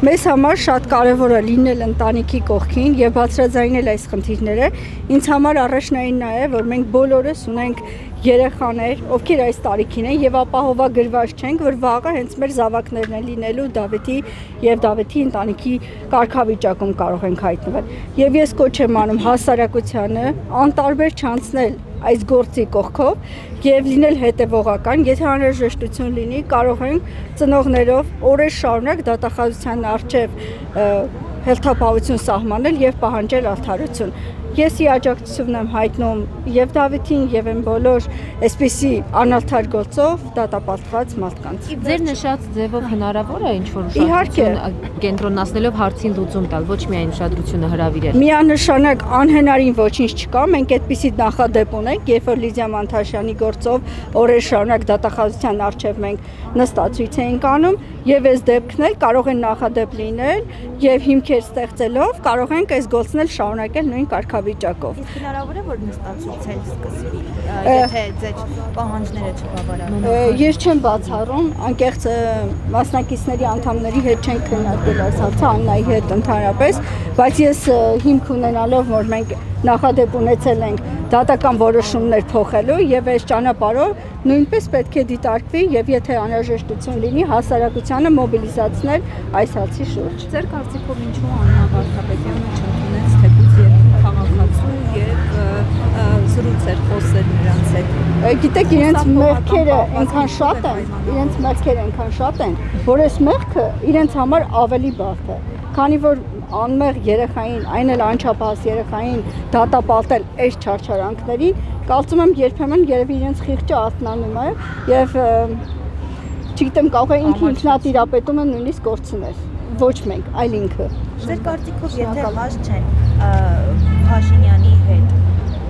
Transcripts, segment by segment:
Մեզ համար շատ կարևոր է լինել ընտանիքի կողքին եւ բացրաձայնել այս խնդիրները։ Ինձ համար առաջնայինն է, որ մենք բոլորս ունենք երեխաներ, ովքեր այս տարիքին են եւ ապահովագրված չենք, որ վաղը հենց մեր զավակներն են լինելու Դավիթի եւ Դավիթի ընտանիքի կարգավիճակում կարող ենք հայտնվել։ Եվ ես կոչ եմ անում հասարակությանը անտարբեր չանցնել այս գործի կողքով եւ լինել հետեւողական, եթե անհրաժեշտություն լինի, կարող ենք ծնողներով օրեր շարունակ դատախազության առջև հերթապահություն սահմանել եւ պահանջել արդարություն։ Ես աջակցություն եմ հայտնում եւ Դավիթին եւ այն բոլոր այսպիսի անարդար գործով դատապարտված մարդկանց։ Ձեր նշած ձևով հնարավոր է ինչ-որ ուշադրություն կենտրոնացնելով հարցին լուծում տալ, ոչ միայն ուշադրությունը հրավիրել։ Միանշանակ անհնարին ոչինչ չկա, մենք այդպիսի նախադեպ ունենք, երբ որ Լիդիա Մանթաշյանի գործով օրեր շարունակ դատախազության առջև մենք նստածույց էինք անում եւ այս դեպքն էլ կարող են նախադեպ լինել եւ հիմքեր ստեղծելով կարող ենք այս գործն էլ շարունակել նույն կարգավիճակով։ Իսկ հնարավոր է որ նստածույց էլ սկսվի, եթե ձեր պահանջները չբավարարեն։ Ես չեմ բացառում, անկեղծ մասնակիցների անդամների հետ չենք քննարկել այս հարցը, Աննայի հետ ընդհանրապես, բայց ես հիմք ունենալով, որ մենք նախադեպ ունեցել ենք դատական որոշումներ փոխելու եւ այս ճանապարհով նույնպես պետք է դիտարկվի եւ եթե անհրաժեշտություն լինի հասարակությանը մոբիլիզացնել այս հարցի շուրջ։ Ձեր կարծիքով ինչու Աննա Վարդապետյանը չընդունեց թեկուզ երկու քաղաքացու եւ զրուցեր խոսեր նրանց հետ։ Գիտեք, իրենց մեղքերը այնքան շատ են, որ այս մեղքը իրենց համար ավելի բարդ է, քանի որ անմեղ երեխային, այն էլ անչափահաս երեխային դատապարտել այս չարչարանքներին, կարծում եմ երբեմն երևի իրենց խիղճը արթնանում է եւ չգիտեմ, կարող է ինքնատիրապետումը նույնիսկ կորցնել, ոչ մենք, այլ ինքը։ Ձեր կարծիքով եթե հաշ չեն Փաշինյանի հետ,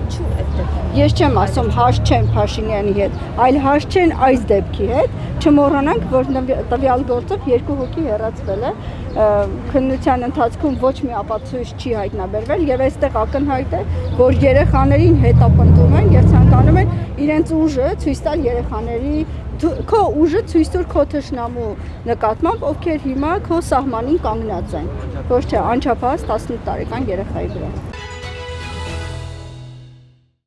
ինչու այդտեղ։ Ես չեմ ասում հաշ չեն Փաշինյանի հետ, այլ հաշ չեն այս դեպքի հետ, չմոռանանք, որ տվյալ գործով երկու հոգի հեռացվել է, քննության ընթացքում ոչ մի ապացույց չի հայտնաբերվել եւ այստեղ ակնհայտ է, որ երեխաներին հետապնդում են եւ ցանկանում են իրենց ուժը ցույց տալ երեխաների քո ուժը ցույց տուր քո թշնամու նկատմամբ, ովքեր հիմա քո սահմանին կանգնած են, ոչ թե անչափահաս 18 տարեկան երեխայի վրա։